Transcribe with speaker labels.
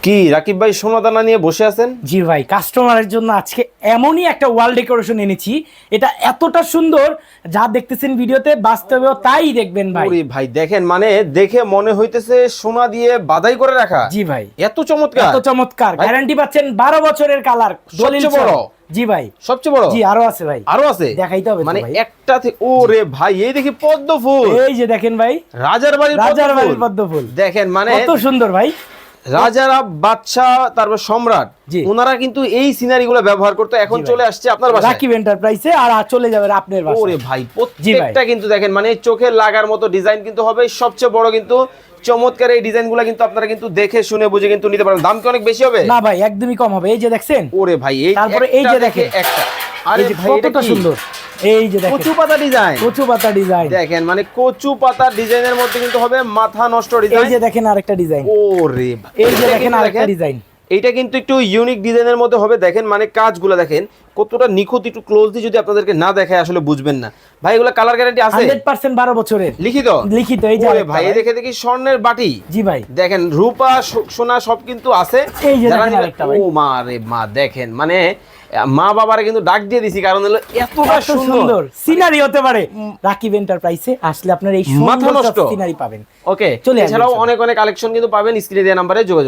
Speaker 1: কি রাকিব ভাই সোনা দানা নিয়ে বসে আছেন?
Speaker 2: জি ভাই, কাস্টমারের জন্য আজকে এমনই একটা ওয়াল ডেকোরেশন এনেছি। এটা এতটা সুন্দর, যা দেখতেছেন ভিডিওতে বাস্তবেও তাই দেখবেন ভাই।
Speaker 1: ওরে ভাই দেখেন, মানে দেখে মনে হইতেছে সোনা দিয়ে বাধাই করে রাখা।
Speaker 2: জি ভাই,
Speaker 1: এত চমৎকার,
Speaker 2: এত চমৎকার,
Speaker 1: ভাই,
Speaker 2: গ্যারান্টি পাচ্ছেন 12 বছরের কালার দলিল
Speaker 1: সবচেয়ে বড়।
Speaker 2: সহ। জি ভাই,
Speaker 1: সবচেয়ে বড়।
Speaker 2: জি আরো আছে ভাই,
Speaker 1: আরো আছে,
Speaker 2: দেখাইতে হবে তো
Speaker 1: মানে
Speaker 2: ভাই।
Speaker 1: একটা থেকে ওরে ভাই এই দেখি পদ্ম ফুল।
Speaker 2: এই যে দেখেন ভাই,
Speaker 1: রাজার বাড়ির
Speaker 2: রাজার বাড়ির পদ্ম ফুল
Speaker 1: দেখেন, মানে
Speaker 2: কত সুন্দর ভাই।
Speaker 1: রাজারা বাদশা তারপর সম্রাট,
Speaker 2: জি।
Speaker 1: ওনারা কিন্তু এই সিনারি গুলো ব্যবহার করতো, এখন
Speaker 2: জি ভাই।
Speaker 1: চলে আসছে আপনার বাসায়।
Speaker 2: রাকিব এন্টারপ্রাইজে আর চলে যাবে আপনার বাসায়।
Speaker 1: ওরে ভাই
Speaker 2: জি ভাই।
Speaker 1: প্রত্যেকটা কিন্তু দেখেন, মানে চোখে লাগার মতো ডিজাইন কিন্তু হবে। সবচেয়ে বড় কিন্তু চমৎকার এই ডিজাইনগুলো কিন্তু আপনারা কিন্তু দেখে শুনে বুঝে কিন্তু নিতে পারবেন। দাম কি অনেক বেশি হবে?
Speaker 2: না ভাই, একদমই কম হবে। এই যে দেখছেন,
Speaker 1: ওরে ভাই এই
Speaker 2: তারপরে এই
Speaker 1: একটা
Speaker 2: যে
Speaker 1: দেখে
Speaker 2: দেখেন,
Speaker 1: একটা,
Speaker 2: এই
Speaker 1: আরে
Speaker 2: যে
Speaker 1: ভাই এটা
Speaker 2: কতটা
Speaker 1: কি?
Speaker 2: সুন্দর। এই যে দেখেন
Speaker 1: কচু পাতা ডিজাইন,
Speaker 2: কচু পাতা ডিজাইন।
Speaker 1: দেখেন মানে কচু পাতা ডিজাইনের মধ্যে কিন্তু হবে মাথা নষ্ট
Speaker 2: এই
Speaker 1: ডিজাইন।
Speaker 2: যে দেখেন আরেকটা ডিজাইন।
Speaker 1: ওরে ভাই,
Speaker 2: এই যে
Speaker 1: এটা
Speaker 2: দেখেন
Speaker 1: কিন্তু
Speaker 2: আরেকটা ডিজাইন।
Speaker 1: এইটা কিন্তু একটু ইউনিক ডিজাইনের মধ্যে হবে। দেখেন মানে কাজগুলো দেখেন কতটা নিখুঁত, একটু ক্লোজলি যদি আপনাদেরকে না দেখায় আসলে বুঝবেন না। ভাই এগুলো কালার গ্যারান্টি আছে?
Speaker 2: 100% 12 বছরের
Speaker 1: লিখিত।
Speaker 2: লিখিত। এই যে
Speaker 1: ওরে
Speaker 2: আরেকটা
Speaker 1: ভাই এই দেখে দেখি স্বর্ণের বাটি।
Speaker 2: জি ভাই,
Speaker 1: দেখেন রূপা সোনা সব কিন্তু আছে।
Speaker 2: এই যে
Speaker 1: যারা
Speaker 2: দেখেন
Speaker 1: নিবে-
Speaker 2: আরেকটা ভাই।
Speaker 1: ও মা রে মা, দেখেন মানে মা বাবারা কিন্তু ডাক দিয়ে দিছি, কারণ হলো এতটা
Speaker 2: এত
Speaker 1: সুন্দর
Speaker 2: সুন্দর সিনারি হতে পারে। রাকিব এন্টারপ্রাইজে আসলে আপনার এই
Speaker 1: মাথা
Speaker 2: সুন্দর
Speaker 1: নষ্ট
Speaker 2: সিনারি পাবেন।
Speaker 1: ওকে।
Speaker 2: চলে আসবেন
Speaker 1: এছাড়াও
Speaker 2: সবাই।
Speaker 1: অনেক অনেক কালেকশন কিন্তু পাবেন, স্ক্রিনে দেওয়া নাম্বারে যোগাযোগ